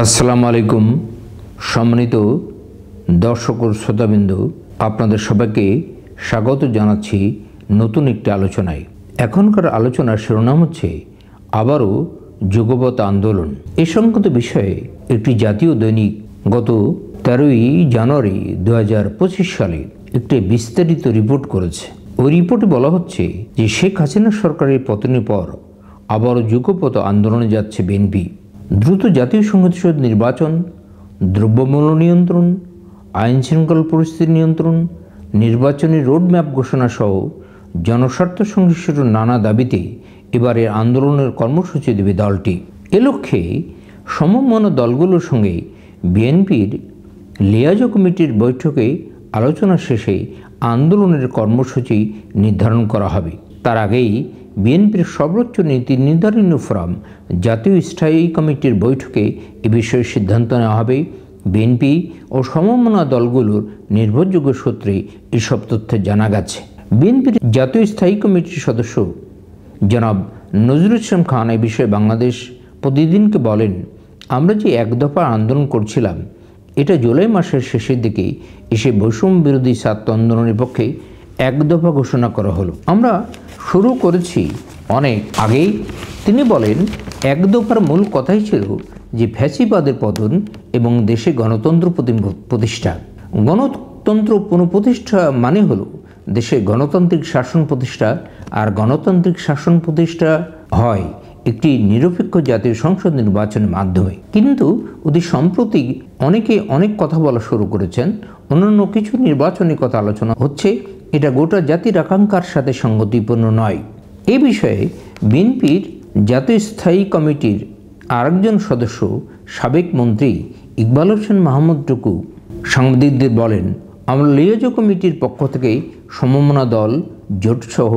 আসসালামু আলাইকুম সম্মানিত দর্শক ও শ্রোতাবৃন্দু, আপনাদের সবাইকে স্বাগত জানাচ্ছি নতুন একটি আলোচনায়। এখনকার আলোচনার শিরোনাম হচ্ছে আবারও যুগপৎ আন্দোলন। এই সংক্রান্ত বিষয়ে একটি জাতীয় দৈনিক গত 13ই জানুয়ারি 2025 সালে একটি বিস্তারিত রিপোর্ট করেছে। ওই রিপোর্টে বলা হচ্ছে যে শেখ হাসিনা সরকারের পতনের পর আবারও যুগপৎ আন্দোলনে যাচ্ছে বিএনপি। দ্রুত জাতীয় সংসদ নির্বাচন, দ্রব্যমূল্য নিয়ন্ত্রণ, আইন শৃঙ্খলা পরিস্থিতি নিয়ন্ত্রণ, নির্বাচনী রোডম্যাপ ঘোষণা সহ জনস্বার্থ সংশ্লিষ্ট নানা দাবিতে এবারের আন্দোলনের কর্মসূচি দেবে দলটি। এ লক্ষ্যে সমমনা দলগুলোর সঙ্গে বিএনপির লিয়াজো কমিটির বৈঠকে আলোচনা শেষে আন্দোলনের কর্মসূচি নির্ধারণ করা হবে। তার আগেই বিএনপির সর্বোচ্চ নীতি নির্ধারণী ফোরাম জাতীয় স্থায়ী কমিটির বৈঠকে এ বিষয়ে সিদ্ধান্ত নেওয়া হবে। বিএনপি ও সমমনা দলগুলোর নির্ভরযোগ্য সূত্রে এসব তথ্য জানা গেছে। বিএনপির জাতীয় স্থায়ী কমিটির সদস্য জনাব নজরুল ইসলাম খান এ বিষয়ে বাংলাদেশ প্রতিদিনকে বলেন, আমরা যে এক দফা আন্দোলন করছিলাম এটা জুলাই মাসের শেষের দিকে এসে বৈষম্য বিরোধী ছাত্র আন্দোলনের পক্ষে এক দফা ঘোষণা করা হলো। আমরা শুরু করেছি অনেক আগেই। তিনি বলেন, এক দফার মূল কথাই ছিল যে ফ্যাসিবাদের পতন এবং দেশে গণতন্ত্র প্রতিষ্ঠা। গণতন্ত্র পুনঃপ্রতিষ্ঠা মানে হলো দেশে গণতান্ত্রিক শাসন প্রতিষ্ঠা, আর গণতান্ত্রিক শাসন প্রতিষ্ঠা হয় একটি নিরপেক্ষ জাতীয় সংসদ নির্বাচনের মাধ্যমে। কিন্তু অতি সম্প্রতি অনেকে অনেক কথা বলা শুরু করেছেন, অন্যান্য কিছু নির্বাচনের কথা আলোচনা হচ্ছে। এটা গোটা জাতির আকাঙ্ক্ষার সাথে সঙ্গতিপূর্ণ নয়। এ বিষয়ে বিএনপির জাতীয় স্থায়ী কমিটির আরেকজন সদস্য সাবেক মন্ত্রী ইকবাল হোসেন মাহমুদ টুকু সাংবাদিকদের বলেন, আমরা লিয়াজো কমিটির পক্ষ থেকে সমমনা দল, জোটসহ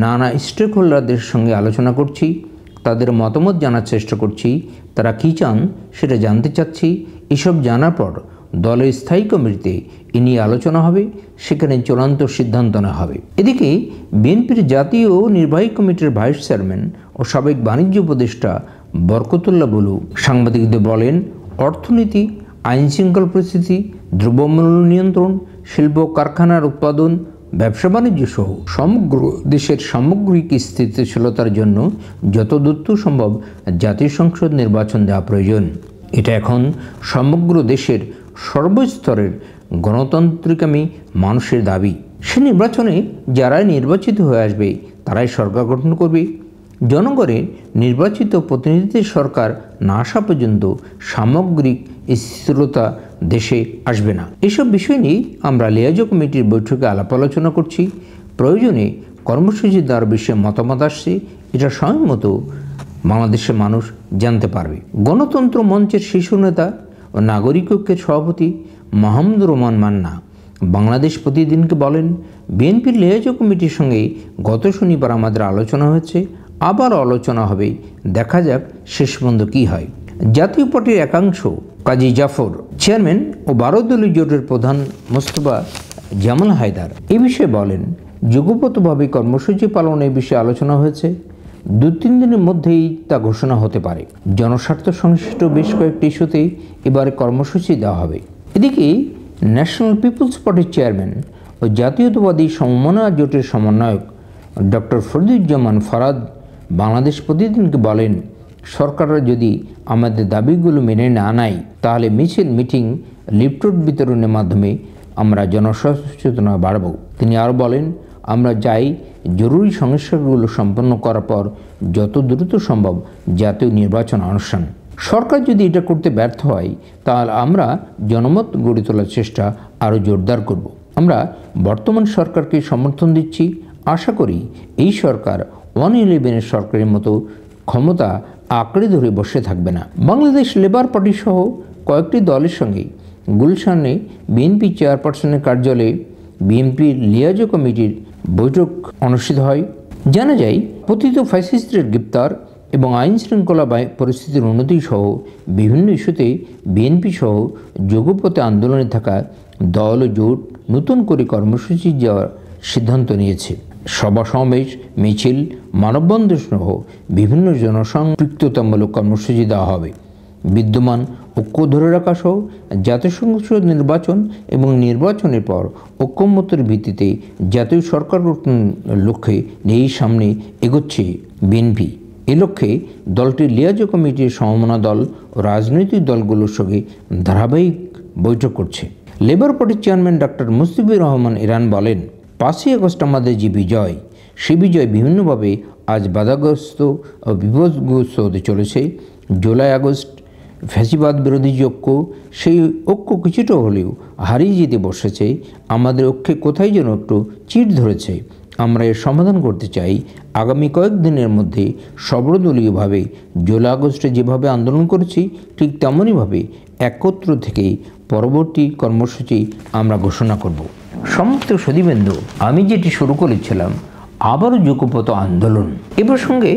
নানা স্টেক হোল্ডারদের সঙ্গে আলোচনা করছি, তাদের মতামত জানার চেষ্টা করছি, তারা কী চান সেটা জানতে চাচ্ছি। এসব জানার পর দলের স্থায়ী কমিটিতে এ নিয়ে আলোচনা হবে, সেখানে চূড়ান্ত সিদ্ধান্ত নেওয়া হবে। এদিকে বিএনপির জাতীয় নির্বাহী কমিটির ভাইস চেয়ারম্যান ও সাবেক বাণিজ্য উপদেষ্টা বরকতুল্লাহ বুলু সাংবাদিকদের বলেন, অর্থনীতি, আইন শৃঙ্খলা পরিস্থিতি, দ্রব্যমূল্য নিয়ন্ত্রণ, শিল্প কারখানার উৎপাদন, ব্যবসা বাণিজ্য সহ সমগ্র দেশের সামগ্রিক স্থিতিশীলতার জন্য যত দ্রুত সম্ভব জাতীয় সংসদ নির্বাচন দেওয়া প্রয়োজন। এটা এখন সমগ্র দেশের সর্বস্তরের গণতান্ত্রিকামী মানুষের দাবি। সে নির্বাচনে যারাই নির্বাচিত হয়ে আসবে তারাই সরকার গঠন করবে। জনগণের নির্বাচিত প্রতিনিধিদের সরকার না আসা পর্যন্ত সামগ্রিক স্থিরতা দেশে আসবে না। এসব বিষয় নিয়ে আমরা লিয়াজো কমিটির বৈঠকে আলাপ আলোচনা করছি। প্রয়োজনে কর্মসূচি দেওয়ার বিষয়ে মতামত আসছে, এটা সময় মতো বাংলাদেশের মানুষ জানতে পারবে। গণতন্ত্র মঞ্চের শীর্ষ নেতা ও নাগরিক ঐক্যের সভাপতি মাহমুদুর রহমান মান্না বাংলাদেশ প্রতিদিনকে বলেন, বিএনপির লিয়াজো কমিটির সঙ্গে গত শনিবার আমাদের আলোচনা হয়েছে, আবার আলোচনা হবে, দেখা যাক শেষ পর্যন্ত কী হয়। জাতীয় পার্টির একাংশ কাজী জাফর চেয়ারম্যান ও 12 দলীয় জোটের প্রধান মোস্তফা জামাল হায়দার এ বিষয়ে বলেন, যুগপৎভাবে কর্মসূচি পালনের বিষয়ে আলোচনা হয়েছে, 2-3 দিনের মধ্যেই তা ঘোষণা হতে পারে। জনস্বার্থ সংশ্লিষ্ট বেশ কয়েকটি ইস্যুতে এবারে কর্মসূচি দেওয়া হবে। এদিকে ন্যাশনাল পিপলস পার্টির চেয়ারম্যান ও জাতীয়তাবাদী সমমনা জোটের সমন্বয়ক ডক্টর ফরিদুজ্জামান ফরাদ বাংলাদেশ প্রতিদিনকে বলেন, সরকাররা যদি আমাদের দাবিগুলো মেনে না নেয় তাহলে মিছিল, মিটিং, লিফলেট বিতরণের মাধ্যমে আমরা জনসচেতনতা বাড়াব। তিনি আরও বলেন, আমরা চাই জরুরি সংস্কারগুলো সম্পন্ন করার পর যত দ্রুত সম্ভব জাতীয় নির্বাচন অনুষ্ঠান। সরকার যদি এটা করতে ব্যর্থ হয় তাহলে আমরা জনমত গড়ে তোলার চেষ্টা আরও জোরদার করব। আমরা বর্তমান সরকারকে সমর্থন দিচ্ছি। আশা করি এই সরকার 111 সরকারের মতো ক্ষমতা আঁকড়ে ধরে বসে থাকবে না। বাংলাদেশ লেবার পার্টি সহ কয়েকটি দলের সঙ্গে গুলশানে বিএনপি চেয়ারপারসনের কার্যালয়ে বিএনপির লিয়াজো কমিটির বৈঠক অনুষ্ঠিত হয়। জানা যায়, পতিত ফ্যাসিস্টের গ্রেপ্তার এবং আইন শৃঙ্খলা পরিস্থিতির উন্নতি সহ বিভিন্ন ইস্যুতে বিএনপি সহ যুগপৎ আন্দোলনে থাকা দল ও জোট নতুন করে কর্মসূচি দেওয়ার সিদ্ধান্ত নিয়েছে। সভা সমাবেশ, মিছিল, মানববন্ধন সহ বিভিন্ন জনসম্পৃক্ততামূলক কর্মসূচি দেওয়া হবে। বিদ্যমান ও ঐক্য ধরে রাখা সহ জাতীয় সংসদ নির্বাচন এবং নির্বাচনের পর ঐক্যমত্যের ভিত্তিতে জাতীয় সরকার গঠনের লক্ষ্যে এই সামনে এগোচ্ছে বিএনপি। এ লক্ষ্যে দলটির লিয়াজো কমিটির সমমনা দল ও রাজনৈতিক দলগুলোর সঙ্গে ধারাবাহিক বৈঠক করছে। লেবার পার্টির chairman doctor Mustafizur Rahman Iran বলেন, 5ই আগস্ট আমাদের যে বিজয়, সে বিজয় বিভিন্নভাবে আজ বাধাগ্রস্ত ও বিপদগ্রস্ত হতে চলেছে। জুলাই আগস্ট ফ্যাসিবাদ বিরোধী ঐক্য, সেই ঐক্য কিছুটা হলেও হারিয়ে যেতে বসেছে। আমাদের ঐক্যে কোথায় যেন একটু চিড় ধরেছে। আমরা এর সমাধান করতে চাই। আগামী কয়েকদিনের মধ্যে সর্বদলীয়ভাবে জুলাই আগস্টে যেভাবে আন্দোলন করেছি ঠিক তেমনইভাবে একত্র থেকে পরবর্তী কর্মসূচি আমরা ঘোষণা করব। সমস্ত সুধীবৃন্দু, আমি যেটি শুরু করেছিলাম আবারও যুগপৎ আন্দোলন, এ প্রসঙ্গে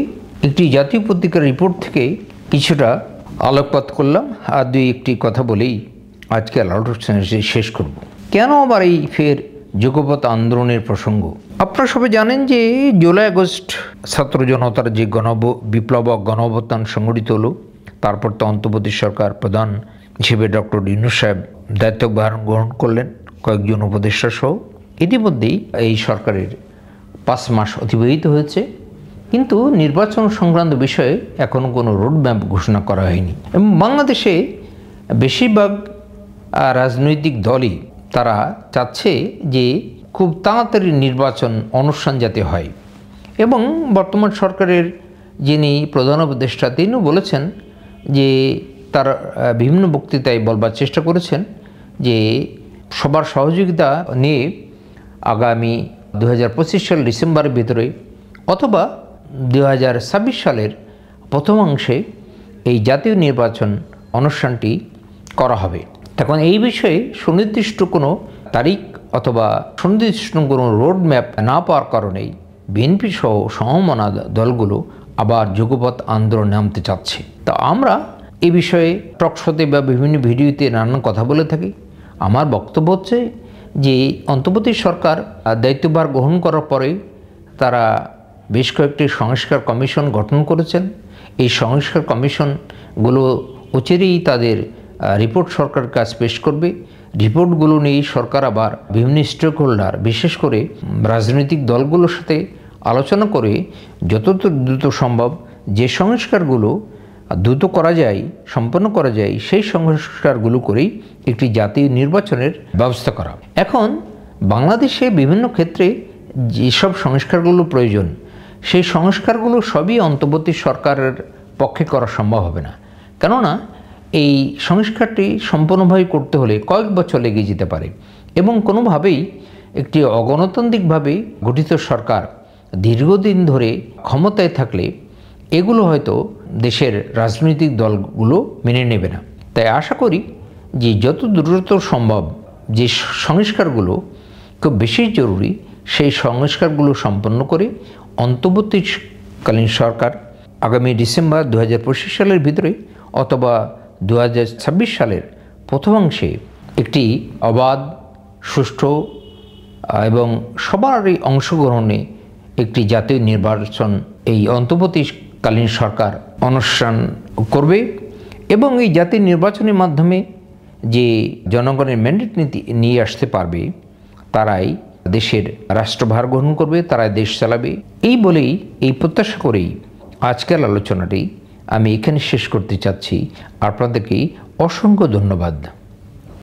একটি জাতীয় পত্রিকার রিপোর্ট থেকে কিছুটা আলোকপাত করলাম আর একটি কথা বলেই আজকে আলোচনা শেষ করব। কেন আবার এই ফের যুগপৎ আন্দোলনের প্রসঙ্গ? আপনারা সবাই জানেন যে জুলাই আগস্ট ছাত্র জনতার যে বিপ্লব গণঅভ্যুত্থান সংগঠিত হলো, তারপর তো অন্তর্বর্তী সরকার প্রধান হিসেবে ডক্টর ইউনূস সাহেব দায়িত্বভার গ্রহণ করলেন, কয়েকজন উপদেষ্টা সহ। ইতিমধ্যেই এই সরকারের 5 মাস অতিবাহিত হয়েছে, কিন্তু নির্বাচন সংক্রান্ত বিষয়ে এখনও কোনো রোডম্যাপ ঘোষণা করা হয়নি। এবং বাংলাদেশে বেশিরভাগ রাজনৈতিক দলই তারা চাচ্ছে যে খুব তাড়াতাড়ি নির্বাচন অনুষ্ঠান যাতে হয়। এবং বর্তমান সরকারের যিনি প্রধান উপদেষ্টা তিনিও বলেছেন যে তার বিভিন্ন বক্তৃতায় বলবার চেষ্টা করেছেন যে সবার সহযোগিতা নিয়ে আগামী 2025 সাল ডিসেম্বরের ভিতরে অথবা 2026 সালের প্রথমাংশে এই জাতীয় নির্বাচন অনুষ্ঠানটি করা হবে। তখন এই বিষয়ে সুনির্দিষ্ট কোনো তারিখ অথবা সুনির্দিষ্ট কোনো রোডম্যাপ না পাওয়ার কারণেই বিএনপি সহ সমমনা দলগুলো আবার যুগপৎ আন্দোলন নামতে চাচ্ছে। তা আমরা এই বিষয়ে টকশোতে বা বিভিন্ন ভিডিওতে নানান কথা বলে থাকি। আমার বক্তব্য হচ্ছে যে অন্তর্বর্তী সরকার দায়িত্বভার গ্রহণ করার পরে তারা বেশ কয়েকটি সংস্কার কমিশন গঠন করেছেন। এই সংস্কার কমিশনগুলো অচিরেই তাদের রিপোর্ট সরকারের কাছে পেশ করবে। রিপোর্টগুলো নিয়ে সরকার আবার বিভিন্ন স্টেক হোল্ডার, বিশেষ করে রাজনৈতিক দলগুলোর সাথে আলোচনা করে যত দ্রুত সম্ভব যে সংস্কারগুলো দ্রুত করা যায়, সম্পন্ন করা যায়, সেই সংস্কারগুলো করেই একটি জাতীয় নির্বাচনের ব্যবস্থা করা। এখন বাংলাদেশে বিভিন্ন ক্ষেত্রে যেসব সংস্কারগুলো প্রয়োজন, সেই সংস্কারগুলো সবই অন্তর্বর্তী সরকারের পক্ষে করা সম্ভব হবে না। কেননা এই সংস্কারটি সম্পূর্ণভাবে করতে হলে কয়েক বছর লেগে যেতে পারে এবং কোনোভাবেই একটি অগণতান্ত্রিকভাবে গঠিত সরকার দীর্ঘদিন ধরে ক্ষমতায় থাকলে এগুলো হয়তো দেশের রাজনৈতিক দলগুলো মেনে নেবে না। তাই আশা করি যে যত দ্রুত সম্ভব যে সংস্কারগুলো খুব বেশি জরুরি, সেই সংস্কারগুলো সম্পন্ন করে অন্তর্বর্তীকালীন সরকার আগামী ডিসেম্বর 2025 সালের ভিতরে অথবা 2026 সালের প্রথমাংশে একটি অবাধ, সুষ্ঠু এবং সবারই অংশগ্রহণে একটি জাতীয় নির্বাচন এই অন্তর্বর্তীকালীন সরকার অনুষ্ঠান করবে। এবং এই জাতীয় নির্বাচনের মাধ্যমে যে জনগণের ম্যান্ডেট নিয়ে আসতে পারবে তারাই দেশের রাষ্ট্রভার গ্রহণ করবে, তারাই দেশ চালাবে। এই বলেই, এই প্রত্যাশা করেই আজকের আলোচনাটি আমি এখানে শেষ করতে চাচ্ছি। আপনাদেরকে অসংখ্য ধন্যবাদ।